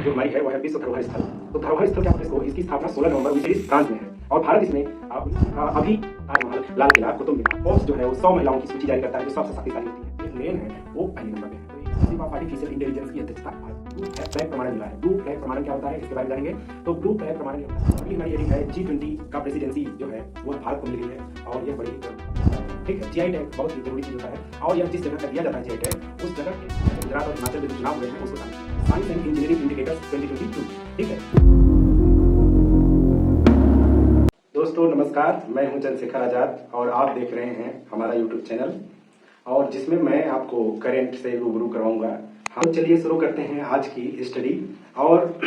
जो हमारी है वो है विश्व धरोहर स्थल। तो धरोहर स्थल क्या होता है इसको, इसकी स्थापना 16 नवंबर 1930 फ्रांस में है और भारत इसमें अभी ताजमहल, लाल किला, कुतुब मीनार, फोर्ब्स जो है वो 100 महिलाओं की सूची जारी करता है जो सबसे शक्तिशाली होती है। मेन है वो पहले नंबर पे है। तो ये आर्टिफिशियल इंटेलिजेंस की अध्यक्षता ब्लू फ्लैग प्रमाणन मिला है। ब्लू फ्लैग प्रमाणन क्या होता है इसके बारे में जानेंगे। तो ब्लू फ्लैग प्रमाणन क्या होता है, अगली हमारी हेडिंग है G20 का प्रेसिडेंसी जो है वो भारत को मिल गई है और ये बड़ी ठीक है। जीआई टैग बहुत ही जरूरी चीज होता है और यह जिस जगह का दिया जाता है जीआई टैग उस जगह के गुजरात और हिमाचल में जो चुनाव हुए हैं उसको साइंस एंड इंजीनियरिंग इंडिकेटर्स 2022 ठीक है। दोस्तों नमस्कार, मैं हूं चंद्रशेखर आजाद और आप देख रहे हैं हमारा यूट्यूब चैनल और जिसमें मैं आपको करंट से रूबरू करवाऊंगा। हम चलिए शुरू करते हैं आज की स्टडी। और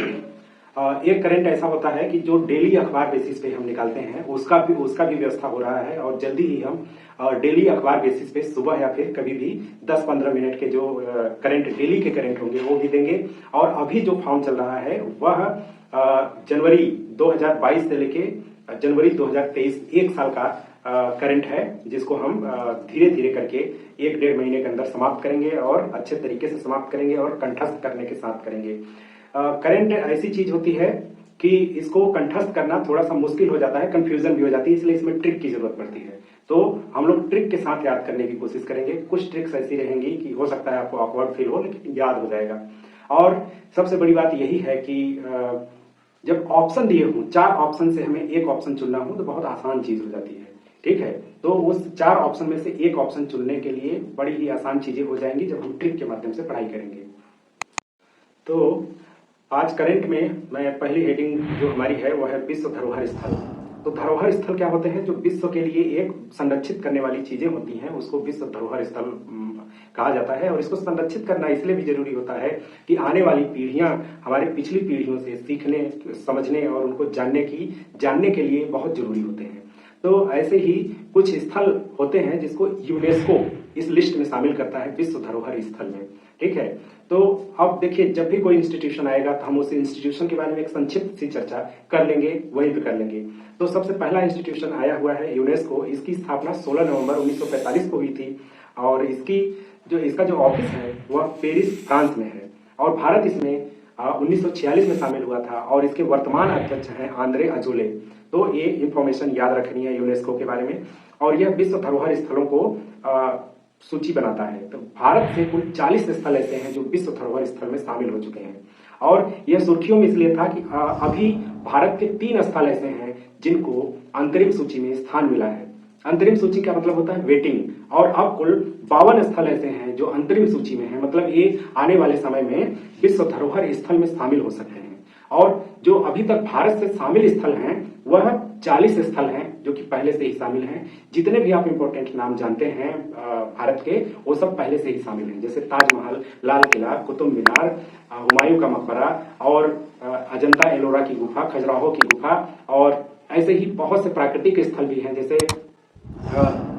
एक करंट ऐसा होता है कि जो डेली अखबार बेसिस पे हम निकालते हैं उसका भी व्यवस्था हो रहा है और जल्दी ही हम डेली अखबार बेसिस पे सुबह या फिर कभी भी 10-15 मिनट के जो करंट डेली के करंट होंगे वो भी देंगे। और अभी जो फॉर्म चल रहा है वह जनवरी 2022 से लेके जनवरी 2023 एक साल का करंट है जिसको हम धीरे धीरे करके 1-1.5 महीने के अंदर समाप्त करेंगे और अच्छे तरीके से समाप्त करेंगे और कंठस्थ करने के साथ करेंगे। करंट ऐसी चीज होती है कि इसको कंठस्थ करना थोड़ा सा मुश्किल हो जाता है, कंफ्यूजन भी हो जाती है, इसलिए इसमें ट्रिक की जरूरत पड़ती है। तो हम लोग ट्रिक के साथ याद करने की कोशिश करेंगे। कुछ ट्रिक्स ऐसी रहेंगी कि हो सकता है आपको ऑकवर्ड फील हो लेकिन याद हो जाएगा। और सबसे बड़ी बात यही है कि जब ऑप्शन दिए हों, 4 ऑप्शन से हमें एक ऑप्शन चुनना हो तो बहुत आसान चीज हो जाती है। ठीक है, तो उस 4 ऑप्शन में से एक ऑप्शन चुनने के लिए बड़ी ही आसान चीजें हो जाएंगी जब हम ट्रिक के माध्यम से पढ़ाई करेंगे। तो आज करंट में मैं पहली हेडिंग जो हमारी है वो है विश्व धरोहर स्थल। तो धरोहर स्थल क्या होते हैं, जो विश्व के लिए एक संरक्षित करने वाली चीजें होती हैं उसको विश्व धरोहर स्थल कहा जाता है। और इसको संरक्षित करना इसलिए भी जरूरी होता है कि आने वाली पीढ़ियां हमारे पिछली पीढ़ियों से सीखने, समझने और उनको जानने के लिए बहुत जरूरी होते हैं। तो ऐसे ही कुछ स्थल होते हैं जिसको यूनेस्को इस लिस्ट में शामिल करता है विश्व धरोहर स्थल में। ठीक है, तो अब देखिए जब भी कोई इंस्टीट्यूशन आएगा तो हम उस इंस्टीट्यूशन के बारे में एक संक्षिप्त सी चर्चा कर लेंगे, वहीं पे कर लेंगे। तो सबसे पहला इंस्टीट्यूशन आया हुआ है यूनेस्को। इसकी स्थापना 16 नवंबर 1945 को हुई थी और इसका जो ऑफिस है वह पेरिस फ्रांस में है और भारत इसमें 1946 में शामिल हुआ था और इसके वर्तमान अध्यक्ष हैं आंद्रे अजोले। तो ये इंफॉर्मेशन याद रखनी है यूनेस्को के बारे में। और यह विश्व धरोहर स्थलों को सूची बनाता है। तो भारत से कुल 40 स्थल ऐसे हैं जो विश्व धरोहर स्थल में शामिल हो चुके हैं। और यह सुर्खियों में इसलिए था कि अभी भारत के 3 स्थल ऐसे हैं जिनको अंतरिम सूची में स्थान मिला है। अंतरिम सूची का मतलब होता है वेटिंग। और अब कुल 52 स्थल ऐसे हैं जो अंतरिम सूची में है, मतलब ये आने वाले समय में विश्व धरोहर स्थल में शामिल हो सकते हैं। और जो अभी तक भारत से शामिल स्थल हैं वह 40 स्थल हैं जो कि पहले से ही शामिल हैं। जितने भी आप इंपॉर्टेंट नाम जानते हैं भारत के वो सब पहले से ही शामिल हैं, जैसे ताजमहल, लाल किला, कुतुब मीनार, हुमायूं का मकबरा और अजंता एलोरा की गुफा, खजुराहो की गुफा और ऐसे ही बहुत से प्राकृतिक स्थल भी हैं जैसे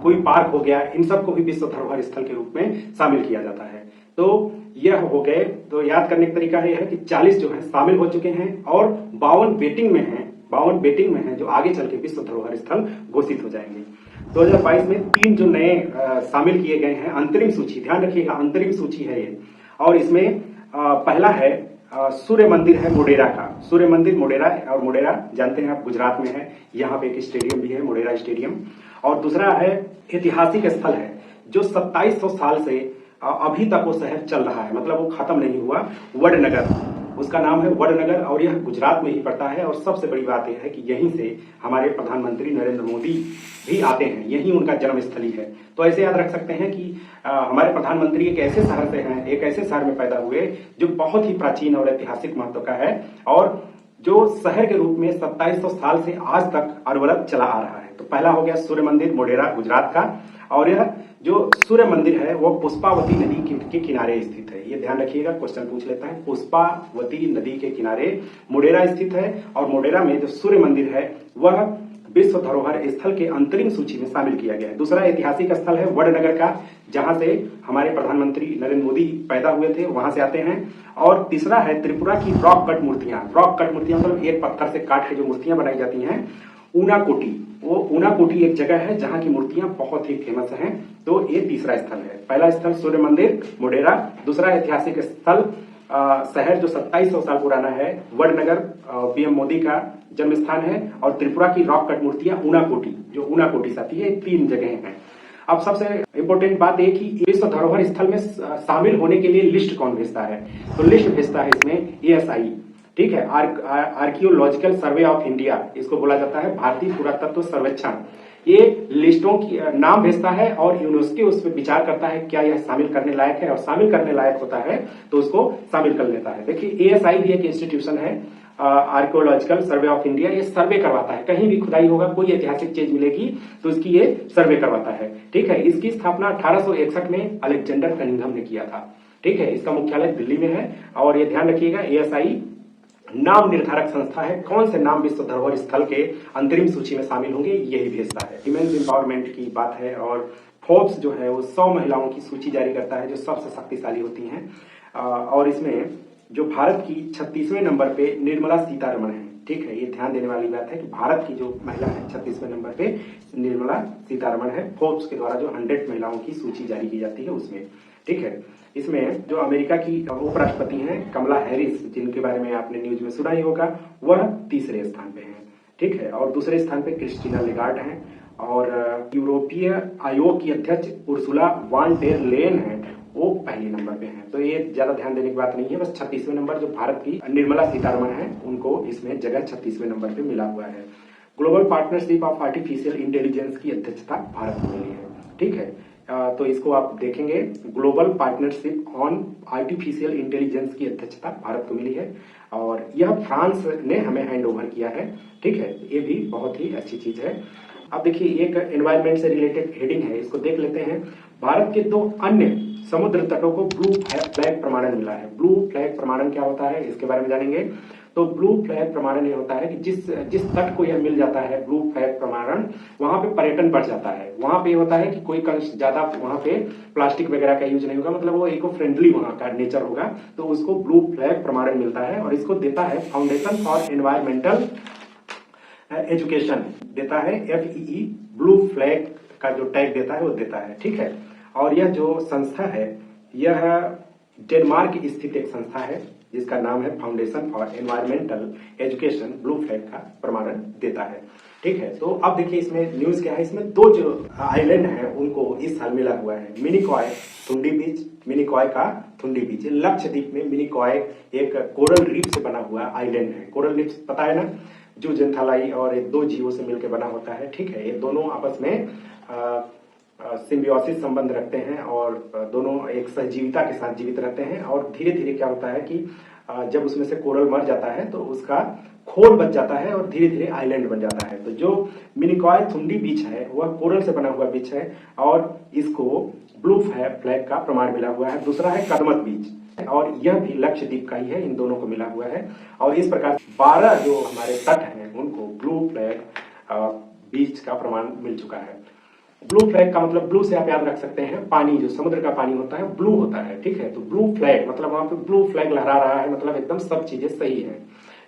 कोई पार्क हो गया। इन सबको भी विश्व धरोहर स्थल के रूप में शामिल किया जाता है। तो यह हो गए। तो याद करने का तरीका यह है कि 40 जो है शामिल हो चुके हैं और 52 वेटिंग में हैं जो आगे चल के विश्व धरोहर स्थल घोषित हो जाएंगे। 2022 में 3 जो नए शामिल किए गए हैं अंतरिम सूची, ध्यान रखिएगा अंतरिम सूची है ये। और इसमें पहला है सूर्य मंदिर है मोढेरा का। सूर्य मंदिर मोढेरा, और मोढेरा जानते हैं आप गुजरात में है। यहाँ पे एक स्टेडियम भी है, मोढेरा स्टेडियम। और दूसरा है ऐतिहासिक स्थल है जो 2700 साल से अभी तक वो शहर चल रहा है, मतलब वो खत्म नहीं हुआ, वडनगर। उसका नाम है वडनगर और यह गुजरात में ही पड़ता है। और सबसे बड़ी बात यह है कि यहीं से हमारे प्रधानमंत्री नरेंद्र मोदी भी आते हैं, यही उनका जन्मस्थली है। तो ऐसे याद रख सकते हैं कि हमारे प्रधानमंत्री एक ऐसे शहर से हैं, एक ऐसे शहर में पैदा हुए जो बहुत ही प्राचीन और ऐतिहासिक महत्व का है और जो शहर के रूप में 2700 साल से आज तक अनवरत चला आ रहा है। तो पहला हो गया सूर्य मंदिर मोढेरा गुजरात का। और यह जो सूर्य मंदिर है वो पुष्पावती नदी के किनारे स्थित है। ये ध्यान रखिएगा, क्वेश्चन पूछ लेता है। पुष्पावती नदी के किनारे मोढेरा स्थित है और मोढेरा में जो सूर्य मंदिर है वह विश्व धरोहर स्थल के अंतरिम सूची में शामिल किया गया है। दूसरा ऐतिहासिक स्थल है वडनगर का, जहां से हमारे प्रधानमंत्री नरेंद्र मोदी पैदा हुए थे, वहां से आते हैं। और तीसरा है त्रिपुरा की रॉक कट मूर्तियां। रॉक कट मूर्तियां मतलब एक पत्थर से काट के जो मूर्तियां बनाई जाती हैं, ऊनाकोटी। वो ऊनाकोटी एक जगह है जहां की मूर्तियां बहुत ही फेमस हैं। तो ये तीसरा स्थल है। पहला स्थल सूर्य मंदिर मोढेरा, दूसरा ऐतिहासिक स्थल शहर जो 2700 साल पुराना है, वडनगर पीएम मोदी का जन्म स्थान है, और त्रिपुरा की रॉक कट मूर्तियां ऊनाकोटी, जो ऊनाकोटी आती है, 3 जगह हैं। अब सबसे इम्पोर्टेंट बात यह कि विश्व धरोहर स्थल में शामिल होने के लिए लिस्ट कौन भेजता है? तो लिस्ट भेजता है इसमें ASI, ठीक है, आर्कियोलॉजिकल सर्वे ऑफ इंडिया, इसको बोला जाता है भारतीय पुरातत्व सर्वेक्षण। ये लिस्टों की नाम भेजता है और यूनिवर्सिटी उस पर विचार करता है क्या यह शामिल करने लायक है, और शामिल करने लायक होता है तो उसको शामिल कर लेता है। देखिए ASI भी एक इंस्टीट्यूशन है, आर्कियोलॉजिकल सर्वे ऑफ इंडिया, ये सर्वे करवाता है। कहीं भी खुदाई होगा, कोई ऐतिहासिक चीज मिलेगी तो इसकी ये सर्वे करवाता है, ठीक है। इसकी स्थापना 1861 में अलेक्जेंडर कनिंघम ने किया था, ठीक है। इसका मुख्यालय दिल्ली में है। और ये ध्यान रखिएगा, ASI नाम निर्धारक संस्था है, कौन से नाम विश्व धरोहर स्थल के अंतरिम सूची में शामिल होंगे यही भेजता है। विमेन्स एम्पावरमेंट की बात है, और फोर्ब्स जो है वो 100 महिलाओं की सूची जारी करता है जो सबसे शक्तिशाली होती हैं। और इसमें जो भारत की 36वें नंबर पे निर्मला सीतारमण है, ठीक है। ये ध्यान देने वाली बात है कि भारत की जो महिला है 36वें नंबर पे निर्मला सीतारमण है, फोर्ब्स के द्वारा जो 100 महिलाओं की सूची जारी की जाती है उसमें, ठीक है। इसमें जो अमेरिका की उपराष्ट्रपति हैं कमला हैरिस, जिनके बारे में आपने न्यूज में सुना ही होगा, वह 3रे स्थान पे हैं, ठीक है। और 2रे स्थान पे क्रिस्टीना लेगार्ड हैं, और यूरोपीय आयोग की अध्यक्ष उर्सुला वान डेर लेन है, वो पहले नंबर पे हैं। तो ये ज्यादा ध्यान देने की बात नहीं है, बस 36वें नंबर जो भारत की निर्मला सीतारमण है उनको इसमें जगह 36वें नंबर पे मिला हुआ है। Global partnership of artificial intelligence की अध्यक्षता भारत को मिली है, ठीक है। तो इसको आप देखेंगे, global partnership on artificial intelligence की अध्यक्षता भारत को मिली है, और यह फ्रांस ने हमें हैंड ओवर किया है, ठीक है। ये भी बहुत ही अच्छी चीज है। अब देखिए एक एनवायरमेंट से रिलेटेड हेडिंग है, इसको देख लेते हैं। भारत के 2 अन्य समुद्र तटों को ब्लू फ्लैग प्रमाणन मिला है। ब्लू फ्लैग प्रमाणन क्या होता है इसके बारे में जानेंगे। तो ब्लू फ्लैग प्रमाणन ये होता है कि जिस तट को यह मिल जाता है ब्लू फ्लैग प्रमाणन, वहां पे पर्यटन बढ़ जाता है। वहां पे होता है कि कोई ज्यादा वहां पे प्लास्टिक वगैरह का यूज नहीं होगा, मतलब वो इको फ्रेंडली वहां का नेचर होगा, तो उसको ब्लू फ्लैग प्रमाणन मिलता है। और इसको देता है फाउंडेशन फॉर एनवायरमेंटल एजुकेशन, देता है FEE, ब्लू फ्लैग का जो टैग देता है वो देता है, ठीक है। और यह जो संस्था है यह डेनमार्क स्थित एक संस्था है जिसका नाम है foundation for environmental education, blue flag का प्रमाणन देता है, ठीक है। तो अब देखिए इसमें न्यूज क्या है, इसमें 2 जो आइलैंड है उनको इस साल मिला हुआ है, मिनिकॉय थुंडी बीच, मिनिकॉय का थुंडी बीच। लक्षद्वीप में मिनिकॉय एक कोरल रीफ से बना हुआ आइलैंड है। कोरल रीफ पता है ना, जो जंथालाई और 2 जीवों से मिलकर बना होता है, ठीक है। ये दोनों आपस में सिम्बियोसिस संबंध रखते हैं और दोनों एक सहजीविता के साथ जीवित रहते हैं। और धीरे धीरे क्या होता है कि जब उसमें से कोरल मर जाता है तो उसका खोल बच जाता है और धीरे धीरे आइलैंड बन जाता है। तो जो मिनिकॉय थुंडी बीच है वह कोरल से बना हुआ बीच है, और इसको ब्लू फ्लैग का प्रमाण मिला हुआ है। दूसरा है कदमत बीच, और यह भी लक्षद्वीप का ही है, इन दोनों को मिला हुआ है। और इस प्रकार 12 जो हमारे तट हैं उनको ब्लू फ्लैग बीच का प्रमाण मिल चुका है। ब्लू फ्लैग का मतलब, ब्लू से आप याद रख सकते हैं पानी, जो समुद्र का पानी होता है ब्लू होता है, ठीक है। तो ब्लू फ्लैग मतलब वहां पे ब्लू फ्लैग लहरा रहा है, मतलब एकदम सब चीजें सही है।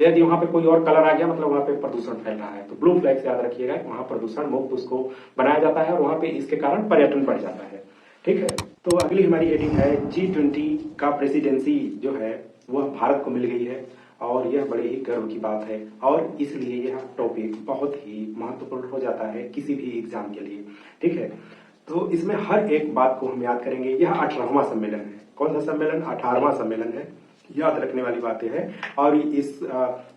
यदि वहां पे कोई और कलर आ गया मतलब वहां पे प्रदूषण फैल रहा है। तो ब्लू फ्लैग से याद रखिएगा, वहां प्रदूषण मुक्त उसको बनाया जाता है और वहां पे इसके कारण पर्यटन बढ़ जाता है, ठीक है। तो अगली हमारी हेडिंग है G20 का प्रेसिडेंसी जो है वह भारत को मिल गई है, और यह बड़े ही गर्व की बात है, और इसलिए यह टॉपिक बहुत ही महत्वपूर्ण हो जाता है किसी भी एग्जाम के लिए, ठीक है। तो इसमें हर एक बात को हम याद करेंगे। यह 18वां सम्मेलन है। कौन सा सम्मेलन? 18वां सम्मेलन है, याद रखने वाली बातें हैं। और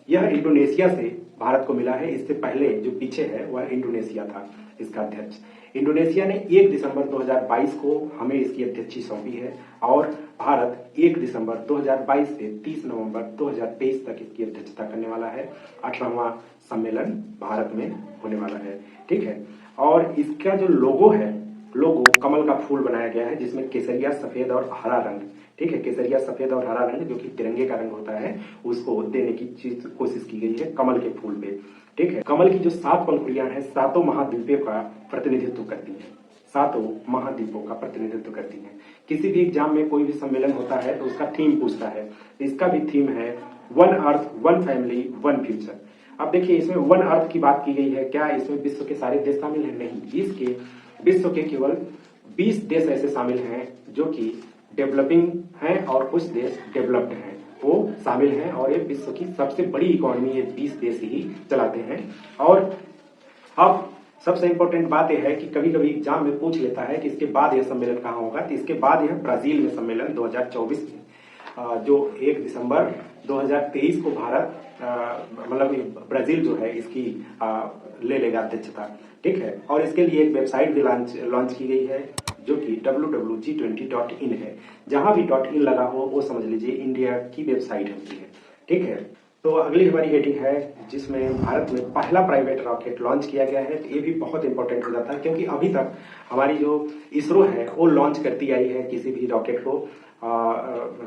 यह इंडोनेशिया से भारत को मिला है। इससे पहले जो पीछे है वह इंडोनेशिया था इसका अध्यक्ष। इंडोनेशिया ने 1 दिसंबर 2022 को हमें इसकी अध्यक्षी सौंपी है, और भारत 1 दिसंबर 2022 से 30 नवंबर 2023 तक इसकी अध्यक्षता करने वाला है। 18वां सम्मेलन भारत में होने वाला है, ठीक है। और इसका जो लोगो है, लोगो कमल का फूल बनाया गया है जिसमें केसरिया, सफेद और हरा रंग, ठीक है। केसरिया, सफेद और हरा रंग जो कि तिरंगे का रंग होता है उसको देने की कोशिश की गई है कमल के फूल पे, ठीक है। कमल की जो 7 पंखुड़ियां हैं 7 महाद्वीपों का प्रतिनिधित्व करती हैं, 7 महाद्वीपों का प्रतिनिधित्व करती हैं। किसी भी एग्जाम में कोई भी सम्मेलन होता है तो उसका थीम पूछता है, इसका भी थीम है one earth, one family, one future. अब देखिए इसमें वन अर्थ की बात की गई है, क्या इसमें विश्व के सारे देश शामिल हैं? नहीं, इसके विश्व के केवल 20 देश ऐसे शामिल हैं जो कि डेवलपिंग हैं और कुछ देश डेवलप्ड हैं। वो शामिल हैं और ये विश्व की सबसे बड़ी इकोनॉमी ये 20 देश ही चलाते हैं। और अब सबसे इंपॉर्टेंट बात यह है कि कभी कभी एग्जाम में पूछ लेता है कि इसके बाद यह सम्मेलन कहाँ होगा, तो इसके बाद यह ब्राजील में सम्मेलन 2024 में जो 1 दिसंबर 2023 को भारत मतलब ब्राजील जो है इसकी ले लेगा अध्यक्षता, ठीक है। और इसके लिए एक वेबसाइट भी लॉन्च की गई है जो कि www.g20.in है। जहां भी .in लगा हो वो समझ लीजिए इंडिया की वेबसाइट होती है, ठीक है। तो अगली हमारी हेडिंग है जिसमें भारत में पहला प्राइवेट रॉकेट लॉन्च किया गया है। तो ये भी बहुत इंपॉर्टेंट हो जाता है क्योंकि अभी तक हमारी जो इसरो है वो लॉन्च करती आई है किसी भी रॉकेट को,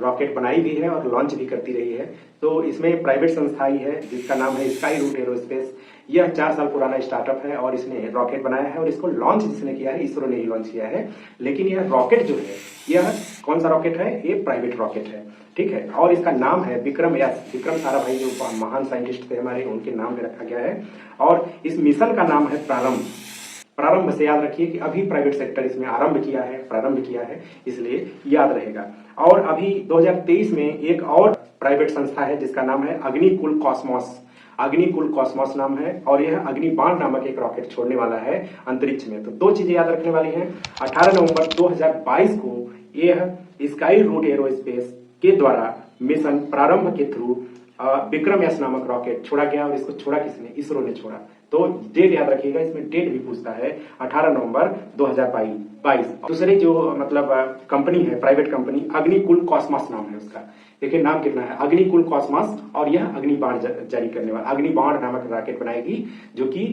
रॉकेट बनाई भी है और लॉन्च भी करती रही है। तो इसमें प्राइवेट संस्था ही है जिसका नाम है स्काई रूट एरोस्पेस। यह 4 साल पुराना स्टार्टअप है और इसने रॉकेट बनाया है और इसको लॉन्च जिसने किया है इसरो ने ही लॉन्च किया है। लेकिन यह रॉकेट जो है यह कौन सा रॉकेट है, ये प्राइवेट रॉकेट है, ठीक है। और इसका नाम है विक्रम एस, विक्रम साराभाई जो महान साइंटिस्ट थे हमारे, उनके नाम में रखा गया है। और इस मिशन का नाम है प्रारंभ। प्रारंभ से याद रखिए कि अभी प्राइवेट सेक्टर इसमें प्रारंभ किया है, इसलिए याद रहेगा। और अभी 2023 में एक और प्राइवेट संस्था है जिसका नाम है अग्निकुल कॉस्मोस। अग्निकुल कॉस्मोस नाम है और यह अग्निबाण नामक एक रॉकेट छोड़ने वाला है अंतरिक्ष में। तो 2 चीजें याद रखने वाली हैं। 18 नवंबर 2022 को यह स्काई रूट एरोस्पेस के द्वारा मिशन प्रारंभ के थ्रू विक्रम एस नामक रॉकेट छोड़ा गया और इसको छोड़ा किसने, इसरो ने छोड़ा। तो डेट याद रखिएगा, इसमें डेट भी पूछता है 18 नवंबर 2022। दूसरी जो मतलब कंपनी है, प्राइवेट कंपनी अग्निकुल कॉस्मोस नाम है उसका। देखिए नाम कितना है, अग्निकुल कॉस्मोस। और यह अग्निबाण जारी करने वाला अग्निबाण नामक रॉकेट बनाएगी जो कि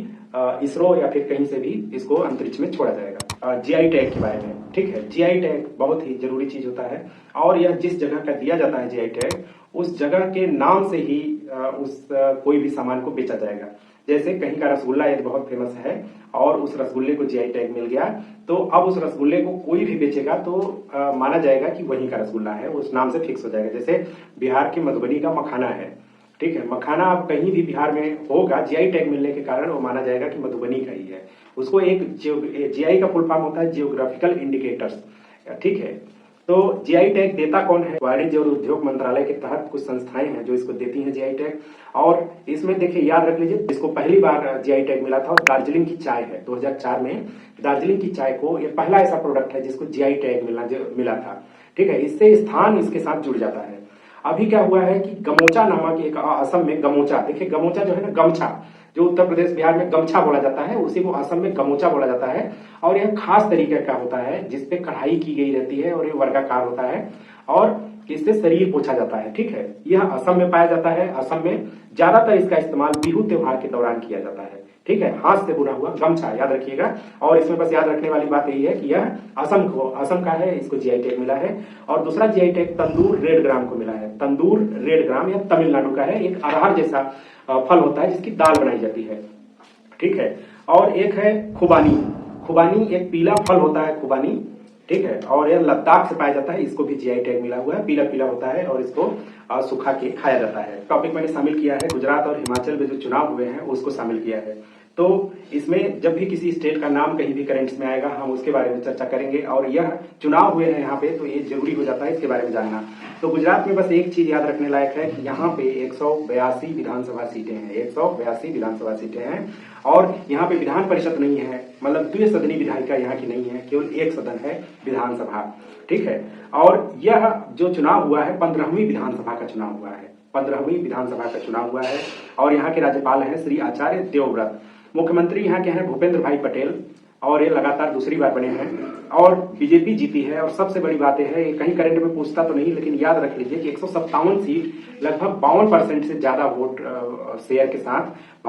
इसरो या फिर कहीं से भी इसको अंतरिक्ष में छोड़ा जाएगा। जीआई टैग के बारे में, ठीक है। जीआई टैग बहुत ही जरूरी चीज होता है और यह जिस जगह का दिया जाता है जीआई टैग, उस जगह के नाम से ही उस कोई भी सामान को बेचा जाएगा। जैसे कहीं का रसगुल्ला यदि बहुत फेमस है और उस रसगुल्ले को जीआई टैग मिल गया, तो अब उस रसगुल्ले को कोई भी बेचेगा तो माना जाएगा कि वहीं का रसगुल्ला है, उस नाम से फिक्स हो जाएगा। जैसे बिहार के मधुबनी का मखाना है, ठीक है। मखाना अब कहीं भी बिहार में होगा, जीआई टैग मिलने के कारण वो माना जाएगा कि मधुबनी का ही है। उसको एक जीआई का फुल फॉर्म होता है जियोग्राफिकल इंडिकेटर्स, ठीक है। तो जीआई टैग देता कौन है, वाणिज्य और उद्योग मंत्रालय के तहत कुछ संस्थाएं हैं जो इसको देती हैं जीआई टैग। और इसमें देखिए याद रख लीजिए, इसको पहली बार जीआई टैग मिला था और दार्जिलिंग की चाय है। 2004 में दार्जिलिंग की चाय को, ये पहला ऐसा प्रोडक्ट है जिसको जीआई टैग मिला था, ठीक है। इससे स्थान इसके साथ जुड़ जाता है। अभी क्या हुआ है कि गमोचा नामक एक असम में गमोचा, देखिए गमोचा जो है ना, गमछा जो उत्तर प्रदेश बिहार में गमछा बोला जाता है, उसी को असम में गमोचा बोला जाता है। और यह खास तरीके का होता है जिसपे कढ़ाई की गई रहती है और ये वर्गाकार होता है और इससे शरीर पोछा जाता है, ठीक है। यह असम में पाया जाता है। असम में ज्यादातर इसका इस्तेमाल बिहू त्योहार के दौरान किया जाता है, ठीक है। हाथ से बुना हुआ गमछा याद रखिएगा। और इसमें बस याद रखने वाली बात यही है कि यह असम का है, इसको जीआई टैग मिला है। और दूसरा जीआई टैग तंदूर रेड ग्राम को मिला है। तंदूर रेड ग्राम यह तमिलनाडु का है, एक अरहर जैसा फल होता है जिसकी दाल बनाई जाती है, ठीक है। और एक है खुबानी। खुबानी एक पीला फल होता है, खुबानी, ठीक है। और यह लद्दाख से पाया जाता है, इसको भी जीआई टैग मिला हुआ है। पीला पीला होता है और इसको सुखा के खाया जाता है। टॉपिक मैंने शामिल किया है गुजरात और हिमाचल में जो चुनाव हुए हैं उसको शामिल किया है। तो इसमें जब भी किसी स्टेट का नाम कहीं भी करंट्स में आएगा हम उसके बारे में चर्चा करेंगे। और यह चुनाव हुए हैं यहाँ पे, तो ये जरूरी हो जाता है इसके बारे में जानना। तो गुजरात में बस एक चीज याद रखने लायक है कि यहाँ पे 182 विधानसभा सीटें हैं, 182 विधानसभा सीटें हैं। और यहाँ पे विधान परिषद नहीं है, मतलब द्विसदनी विधायिका यहाँ की नहीं है, केवल एक सदन है विधानसभा, ठीक है। और यह जो चुनाव हुआ है 15वीं विधानसभा का चुनाव हुआ है, 15वीं विधानसभा का चुनाव हुआ है। और यहाँ के राज्यपाल हैं श्री आचार्य देवव्रत। मुख्यमंत्री यहाँ के हैं भूपेंद्र भाई पटेल और ये लगातार दूसरी बार बने हैं और बीजेपी जीती है। और सबसे बड़ी बात यह है, कहीं करंट में पूछता तो नहीं, लेकिन याद रख लीजिए कि 157 सीट, लगभग 52% से ज्यादा वोट शेयर के साथ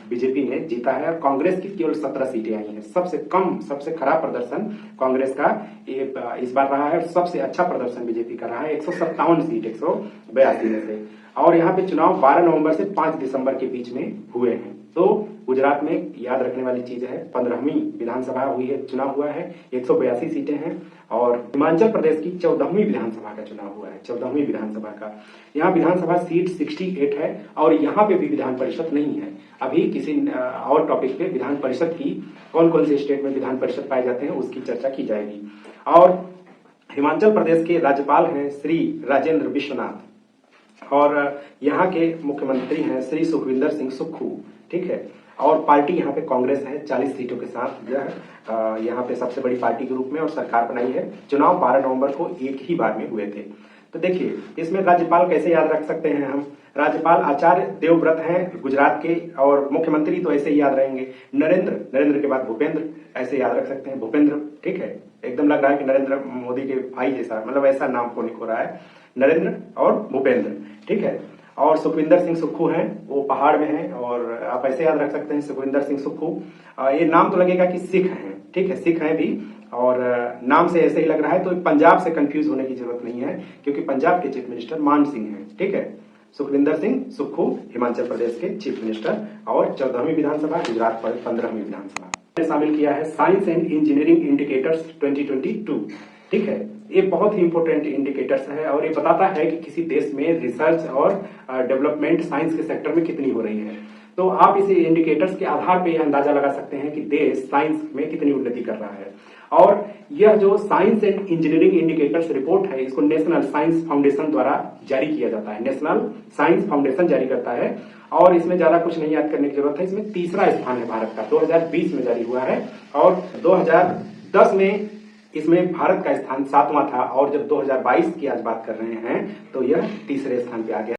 बीजेपी ने जीता है। और कांग्रेस की केवल 17 सीटें आई हैं। सबसे कम, सबसे खराब प्रदर्शन कांग्रेस का इस बार रहा है और सबसे अच्छा प्रदर्शन बीजेपी का रहा है, 157 सीट 182 में से। और यहाँ पे चुनाव 12 नवंबर से 5 दिसंबर के बीच में हुए हैं। तो गुजरात में याद रखने वाली चीज है 15वीं विधानसभा हुई है, चुनाव हुआ है, 182 सीटें हैं। और हिमाचल प्रदेश की 14वीं विधानसभा का चुनाव हुआ है, 14वीं विधानसभा का। यहाँ विधानसभा सीट 68 है और यहाँ पे भी विधान परिषद नहीं है। अभी किसी और टॉपिक पे विधान परिषद की कौन कौन से स्टेट में विधान परिषद पाए जाते हैं उसकी चर्चा की जाएगी। और हिमाचल प्रदेश के राज्यपाल हैं श्री राजेंद्र विश्वनाथ, और यहाँ के मुख्यमंत्री हैं श्री सुखविंदर सिंह सुक्खू, ठीक है। और पार्टी यहाँ पे कांग्रेस है 40 सीटों के साथ, यह यहाँ पे सबसे बड़ी पार्टी के रूप में और सरकार बनाई है। चुनाव 12 नवंबर को एक ही बार में हुए थे। तो देखिए इसमें राज्यपाल कैसे याद रख सकते हैं हम। राज्यपाल आचार्य देवव्रत हैं गुजरात के, और मुख्यमंत्री तो ऐसे ही याद रहेंगे नरेंद्र, नरेंद्र के बाद भूपेंद्र, ऐसे याद रख सकते हैं भूपेंद्र, ठीक है। एकदम लग रहा है कि नरेंद्र मोदी के भाई जैसा, मतलब ऐसा नाम को नहीं हो रहा है, नरेंद्र और भूपेंद्र, ठीक है। और सुखविंदर सिंह सुक्खू हैं, वो पहाड़ में हैं, और आप ऐसे याद रख सकते हैं सुखविंदर सिंह सुक्खू। ये नाम तो लगेगा कि सिख हैं, ठीक है, सिख हैं भी, और नाम से ऐसे ही लग रहा है। तो पंजाब से कंफ्यूज होने की जरूरत नहीं है, क्योंकि पंजाब के चीफ मिनिस्टर मान सिंह हैं, ठीक है। सुखविंदर सिंह सुक्खू हिमाचल प्रदेश के चीफ मिनिस्टर, और 14वीं विधानसभा, गुजरात पर 15वीं विधानसभा शामिल किया है साइंस एंड इंजीनियरिंग इंडिकेटर्स 2022, ठीक है। ये बहुत ही इंपॉर्टेंट इंडिकेटर्स है, और ये बताता है कि किसी देश में रिसर्च और डेवलपमेंट साइंस के सेक्टर में कितनी हो रही है। तो आप इस इंडिकेटर्स के आधार पर यह अंदाजा लगा सकते हैं कि देश साइंस में कितनी उन्नति कर रहा है। और यह जो science and engineering indicators report है, इसको नेशनल साइंस फाउंडेशन द्वारा जारी किया जाता है। नेशनल साइंस फाउंडेशन जारी करता है, और इसमें ज्यादा कुछ नहीं याद करने की जरूरत है। इसमें तीसरा स्थान है भारत का, 2020 में जारी हुआ है, और 2010 में इसमें भारत का स्थान 7वां था, और जब 2022 की आज बात कर रहे हैं तो यह तीसरे स्थान पे आ गया।